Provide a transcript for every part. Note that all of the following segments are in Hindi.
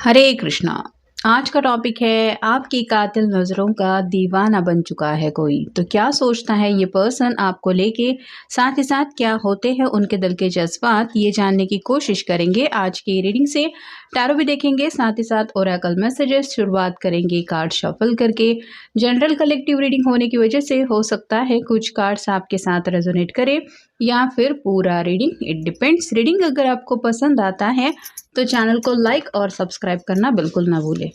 हरे कृष्णा। आज का टॉपिक है आपकी कातिल नज़रों का दीवाना बन चुका है कोई। तो क्या सोचता है ये पर्सन आपको लेके, साथ ही साथ क्या होते हैं उनके दिल के जज्बात, ये जानने की कोशिश करेंगे आज की रीडिंग से। टैरो भी देखेंगे, साथ ही साथ ओरेकल मैसेजेस। शुरुआत करेंगे कार्ड शफल करके। जनरल कलेक्टिव रीडिंग होने की वजह से हो सकता है कुछ कार्ड्स आपके साथ रेजोनेट करे या फिर पूरा रीडिंग, इट डिपेंड्स। रीडिंग अगर आपको पसंद आता है तो चैनल को लाइक और सब्सक्राइब करना बिल्कुल ना भूलें।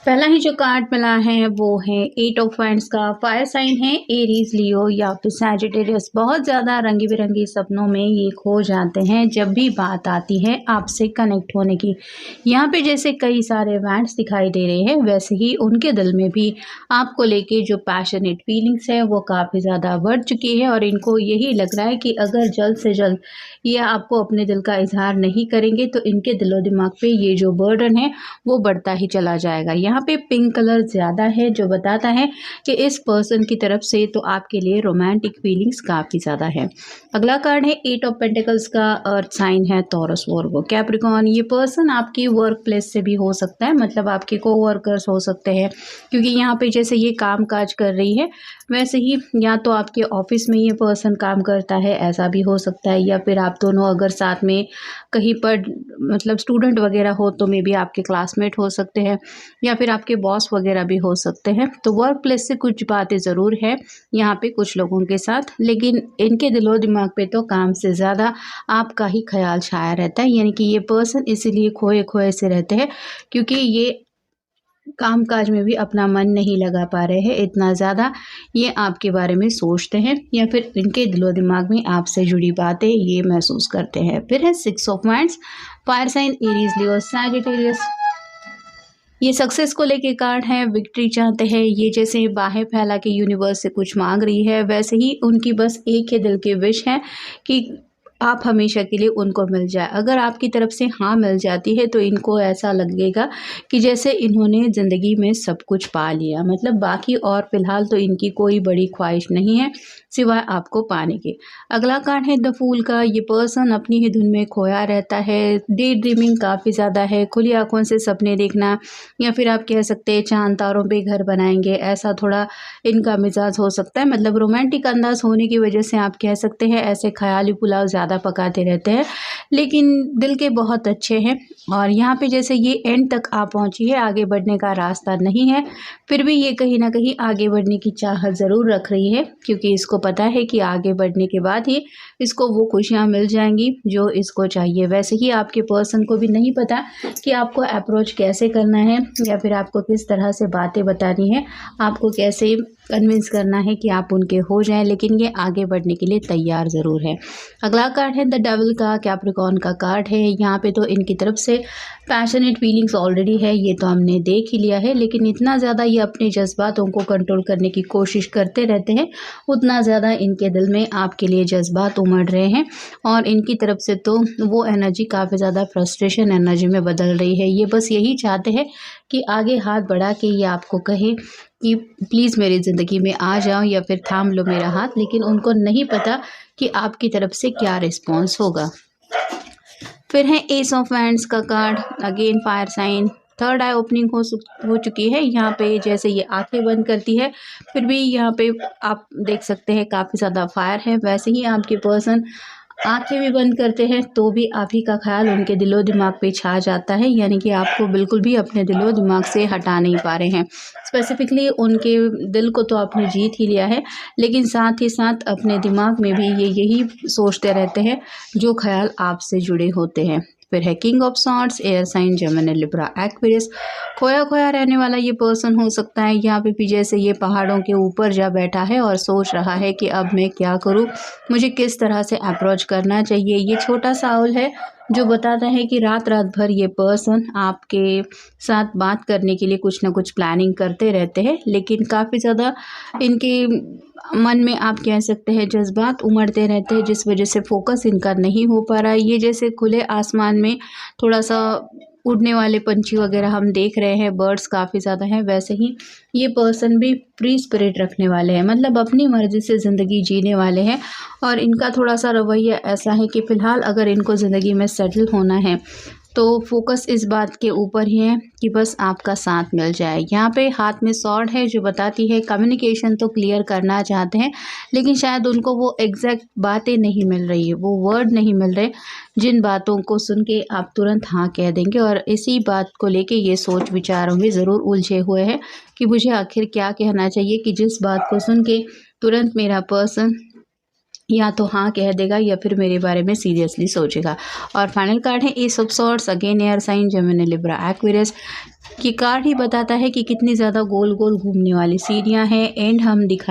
पहला ही जो कार्ड मिला है वो है एट ऑफ वांड्स का। फायर साइन है, एरीज, लियो या फिर सैजिटेरियस। बहुत ज़्यादा रंगी बिरंगी सपनों में ये खो जाते हैं जब भी बात आती है आपसे कनेक्ट होने की। यहाँ पे जैसे कई सारे वांड्स दिखाई दे रहे हैं, वैसे ही उनके दिल में भी आपको लेके जो पैशनेट फीलिंग्स है वो काफ़ी ज़्यादा बढ़ चुकी है और इनको यही लग रहा है कि अगर जल्द से जल्द ये आपको अपने दिल का इजहार नहीं करेंगे तो इनके दिलो दिमाग पे ये जो बर्डन है वो बढ़ता ही चला जाएगा। यहाँ पे पिंक कलर ज़्यादा है जो बताता है कि इस पर्सन की तरफ से तो आपके लिए रोमांटिक फीलिंग्स काफ़ी ज़्यादा है। अगला कार्ड है एट ऑफ पेंटिकल्स का। अर्थ साइन है टॉरस, वर्गो, कैप्रिकॉर्न। ये पर्सन आपकी वर्क प्लेस से भी हो सकता है, मतलब आपके कोवर्कर्स हो सकते हैं, क्योंकि यहाँ पे जैसे ये काम काज कर रही है वैसे ही या तो आपके ऑफिस में ये पर्सन काम करता है, ऐसा भी हो सकता है, या फिर आप दोनों अगर साथ में कहीं पर मतलब स्टूडेंट वगैरह हो तो मे बी आपके क्लासमेट हो सकते हैं या फिर आपके बॉस वगैरह भी हो सकते हैं। तो वर्क प्लेस से कुछ बातें ज़रूर है यहाँ पे कुछ लोगों के साथ, लेकिन इनके दिलो दिमाग पे तो काम से ज़्यादा आपका ही ख्याल छाया रहता है। यानी कि ये पर्सन इसीलिए खोए खोए से रहते हैं क्योंकि ये काम काज में भी अपना मन नहीं लगा पा रहे हैं, इतना ज़्यादा ये आपके बारे में सोचते हैं या फिर इनके दिलो दिमाग में आपसे जुड़ी बातें ये महसूस करते हैं। फिर है six of wands, fire sign, Aries, Leo, Sagittarius. ये सक्सेस को लेके कार्ड है, विक्ट्री चाहते हैं ये, जैसे बाहें फैला के यूनिवर्स से कुछ मांग रही है वैसे ही उनकी बस एक ही दिल की विश है कि आप हमेशा के लिए उनको मिल जाए। अगर आपकी तरफ से हाँ मिल जाती है तो इनको ऐसा लगेगा कि जैसे इन्होंने ज़िंदगी में सब कुछ पा लिया, मतलब बाकी और फिलहाल तो इनकी कोई बड़ी ख्वाहिश नहीं है सिवाय आपको पाने के। अगला कार्ड है द फूल का। ये पर्सन अपनी ही धुन में खोया रहता है, डे ड्रीमिंग काफ़ी ज़्यादा है, खुली आंखों से सपने देखना, या फिर आप कह सकते हैं चांद तारों पे घर बनाएंगे, ऐसा थोड़ा इनका मिजाज हो सकता है। मतलब रोमांटिक अंदाज होने की वजह से आप कह सकते हैं ऐसे ख्याली पुलाव ज़्यादा पकाते रहते हैं, लेकिन दिल के बहुत अच्छे हैं। और यहाँ पे जैसे ये एंड तक आ पहुँची है, आगे बढ़ने का रास्ता नहीं है, फिर भी ये कहीं ना कहीं आगे बढ़ने की चाहत ज़रूर रख रही है क्योंकि इसको पता है कि आगे बढ़ने के बाद ही इसको वो खुशियाँ मिल जाएंगी जो इसको चाहिए। वैसे ही आपके पर्सन को भी नहीं पता कि आपको अप्रोच कैसे करना है या फिर आपको किस तरह से बातें बतानी है, आपको कैसे कन्विंस करना है कि आप उनके हो जाएं, लेकिन ये आगे बढ़ने के लिए तैयार ज़रूर है। अगला कार्ड है द डेविल का, कैप्रिकॉर्न का कार्ड है। यहाँ पे तो इनकी तरफ से पैशनेट फीलिंग्स ऑलरेडी है, ये तो हमने देख ही लिया है, लेकिन इतना ज़्यादा ये अपने जज्बातों को कंट्रोल करने की कोशिश करते रहते हैं, उतना ज़्यादा इनके दिल में आपके लिए जज्बात उमड़ रहे हैं और इनकी तरफ से तो वो एनर्जी काफ़ी ज़्यादा फ्रस्ट्रेशन एनर्जी में बदल रही है। ये बस यही चाहते हैं कि आगे हाथ बढ़ा के ये आपको कहे कि प्लीज़ मेरी ज़िंदगी में आ जाओ या फिर थाम लो मेरा हाथ, लेकिन उनको नहीं पता कि आपकी तरफ से क्या रिस्पॉन्स होगा। फिर है एस ऑफ वैंड्स का card, again fire sign, third eye opening हो चुकी है। यहाँ पे जैसे ये आंखें बंद करती है फिर भी यहाँ पे आप देख सकते हैं काफ़ी ज़्यादा फायर है। वैसे ही आपके पर्सन आंखें भी बंद करते हैं तो भी आप ही का ख्याल उनके दिलो दिमाग पे छा जाता है, यानी कि आपको बिल्कुल भी अपने दिलो दिमाग से हटा नहीं पा रहे हैं। स्पेसिफिकली उनके दिल को तो आपने जीत ही लिया है, लेकिन साथ ही साथ अपने दिमाग में भी ये यही सोचते रहते हैं जो ख्याल आपसे जुड़े होते हैं। फिर है king of swords, air sign Gemini Libra Aquarius. खोया खोया रहने वाला ये पर्सन हो सकता है यहाँ पे भी, जैसे ये पहाड़ों के ऊपर जा बैठा है और सोच रहा है कि अब मैं क्या करूँ, मुझे किस तरह से अप्रोच करना चाहिए। ये छोटा सा आउल है जो बताता है कि रात रात भर ये पर्सन आपके साथ बात करने के लिए कुछ ना कुछ प्लानिंग करते रहते हैं, लेकिन काफ़ी ज़्यादा इनके मन में आप कह सकते हैं जज्बात उमड़ते रहते हैं, जिस वजह से फोकस इनका नहीं हो पा रहा है। ये जैसे खुले आसमान में थोड़ा सा उड़ने वाले पंछी वगैरह हम देख रहे हैं, बर्ड्स काफ़ी ज़्यादा हैं, वैसे ही ये पर्सन भी फ्री स्पिरिट रखने वाले हैं, मतलब अपनी मर्ज़ी से ज़िंदगी जीने वाले हैं। और इनका थोड़ा सा रवैया ऐसा है कि फ़िलहाल अगर इनको ज़िंदगी में सेटल होना है तो फोकस इस बात के ऊपर ही है कि बस आपका साथ मिल जाए। यहाँ पे हाथ में सॉर्ड है जो बताती है कम्युनिकेशन तो क्लियर करना चाहते हैं, लेकिन शायद उनको वो एग्जैक्ट बातें नहीं मिल रही है, वो वर्ड नहीं मिल रहे जिन बातों को सुन के आप तुरंत हाँ कह देंगे। और इसी बात को लेके ये सोच विचारों में ज़रूर उलझे हुए हैं कि मुझे आखिर क्या कहना चाहिए कि जिस बात को सुन के तुरंत मेरा पर्सन या तो हाँ कह देगा या फिर मेरे बारे में सीरियसली सोचेगा। और फाइनल कार्ड है ace of swords, again air sign Gemini Libra Aquarius. ये कार्ड ही बताता है कि कितनी ज़्यादा गोल गोल घूमने वाली सीढ़ियाँ हैं, एंड हम देख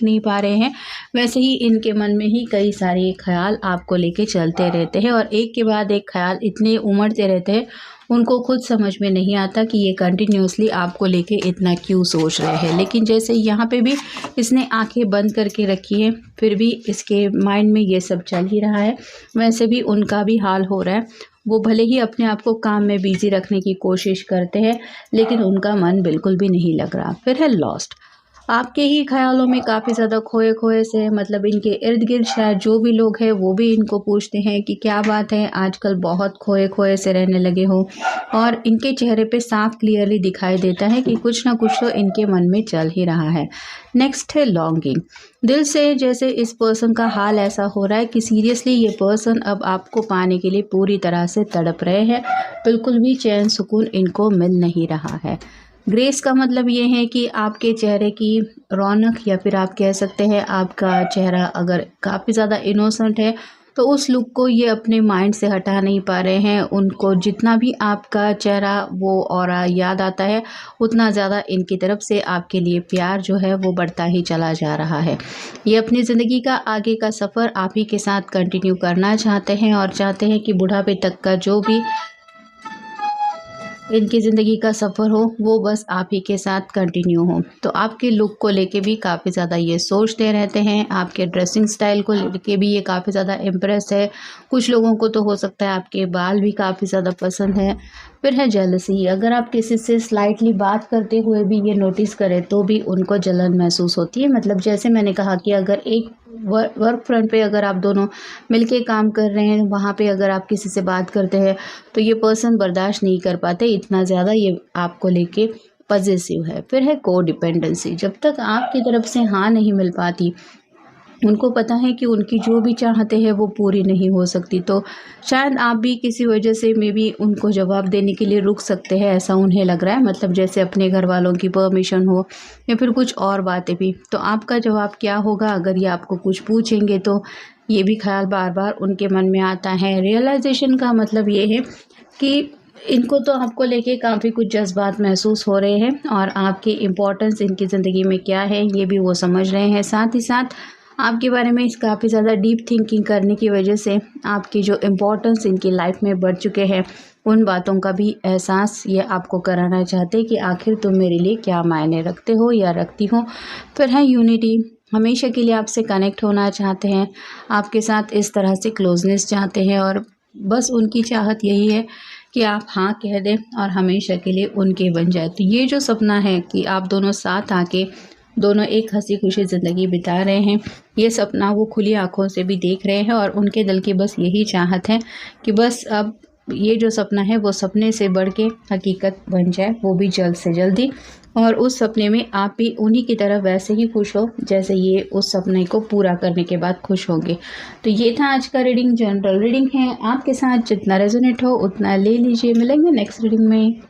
नहीं पा रहे हैं। वैसे ही इनके मन में ही कई सारे ख्याल आपको लेके चलते रहते हैं और एक के बाद एक ख्याल इतने उमड़ते रहते हैं, उनको खुद समझ में नहीं आता कि ये कंटिन्यूसली आपको लेके इतना क्यों सोच रहे हैं। लेकिन जैसे यहाँ पे भी इसने आंखें बंद करके रखी है, फिर भी इसके माइंड में ये सब चल ही रहा है। वैसे भी उनका भी हाल हो रहा है, वो भले ही अपने आप को काम में बिजी रखने की कोशिश करते हैं, लेकिन उनका मन बिल्कुल भी नहीं लग रहा। फिर है लॉस्ट, आपके ही ख्यालों में काफ़ी ज़्यादा खोए खोए से, मतलब इनके इर्द गिर्द शायद जो भी लोग हैं वो भी इनको पूछते हैं कि क्या बात है आजकल बहुत खोए खोए से रहने लगे हो। और इनके चेहरे पे साफ क्लियरली दिखाई देता है कि कुछ ना कुछ तो इनके मन में चल ही रहा है। नेक्स्ट है लॉन्गिंग, दिल से जैसे इस पर्सन का हाल ऐसा हो रहा है कि सीरियसली ये पर्सन अब आपको पाने के लिए पूरी तरह से तड़प रहे हैं, बिल्कुल भी चैन सुकून इनको मिल नहीं रहा है। ग्रेस का मतलब ये है कि आपके चेहरे की रौनक, या फिर आप कह सकते हैं आपका चेहरा अगर काफ़ी ज़्यादा इनोसेंट है तो उस लुक को ये अपने माइंड से हटा नहीं पा रहे हैं। उनको जितना भी आपका चेहरा वो ऑरा याद आता है, उतना ज़्यादा इनकी तरफ से आपके लिए प्यार जो है वो बढ़ता ही चला जा रहा है। ये अपनी ज़िंदगी का आगे का सफ़र आप ही के साथ कंटिन्यू करना चाहते हैं और चाहते हैं कि बुढ़ापे तक का जो भी इनकी ज़िंदगी का सफ़र हो वो बस आप ही के साथ कंटिन्यू हो। तो आपके लुक को लेके भी काफ़ी ज़्यादा ये सोचते रहते हैं, आपके ड्रेसिंग स्टाइल को लेके भी ये काफ़ी ज़्यादा इम्प्रेस है। कुछ लोगों को तो हो सकता है आपके बाल भी काफ़ी ज़्यादा पसंद है। फिर है जेलसी, अगर आप किसी से स्लाइटली बात करते हुए भी ये नोटिस करें तो भी उनको जलन महसूस होती है। मतलब जैसे मैंने कहा कि अगर एक वर्क फ्रंट पे अगर आप दोनों मिलके काम कर रहे हैं, वहाँ पे अगर आप किसी से बात करते हैं तो ये पर्सन बर्दाश्त नहीं कर पाते, इतना ज़्यादा ये आपको लेके पजेसिव है। फिर है को डिपेंडेंसी, जब तक आपकी तरफ से हाँ नहीं मिल पाती, उनको पता है कि उनकी जो भी चाहते हैं वो पूरी नहीं हो सकती, तो शायद आप भी किसी वजह से मे बी उनको जवाब देने के लिए रुक सकते हैं, ऐसा उन्हें लग रहा है। मतलब जैसे अपने घर वालों की परमिशन हो या फिर कुछ और बातें भी, तो आपका जवाब क्या होगा अगर ये आपको कुछ पूछेंगे, तो ये भी ख्याल बार बार उनके मन में आता है। रियलाइजेशन का मतलब ये है कि इनको तो आपको लेके काफ़ी कुछ जज्बात महसूस हो रहे हैं और आपकी इम्पोर्टेंस इनकी ज़िंदगी में क्या है ये भी वो समझ रहे हैं। साथ ही साथ आपके बारे में काफ़ी ज़्यादा डीप थिंकिंग करने की वजह से आपकी जो इम्पोर्टेंस इनकी लाइफ में बढ़ चुके हैं, उन बातों का भी एहसास ये आपको कराना चाहते हैं कि आखिर तुम मेरे लिए क्या मायने रखते हो या रखती हो। फिर है यूनिटी, हमेशा के लिए आपसे कनेक्ट होना चाहते हैं, आपके साथ इस तरह से क्लोजनेस चाहते हैं और बस उनकी चाहत यही है कि आप हाँ कह दें और हमेशा के लिए उनके बन जाए। तो ये जो सपना है कि आप दोनों साथ आके दोनों एक हंसी खुशी ज़िंदगी बिता रहे हैं, ये सपना वो खुली आंखों से भी देख रहे हैं और उनके दिल की बस यही चाहत है कि बस अब ये जो सपना है वो सपने से बढ़ के हकीकत बन जाए, वो भी जल्द से जल्दी। और उस सपने में आप भी उन्हीं की तरह वैसे ही खुश हो जैसे ये उस सपने को पूरा करने के बाद खुश होंगे। तो ये था आज का रीडिंग, जनरल रीडिंग है, आपके साथ जितना रेजोनेट हो उतना ले लीजिए। मिलेंगे नेक्स्ट रीडिंग में।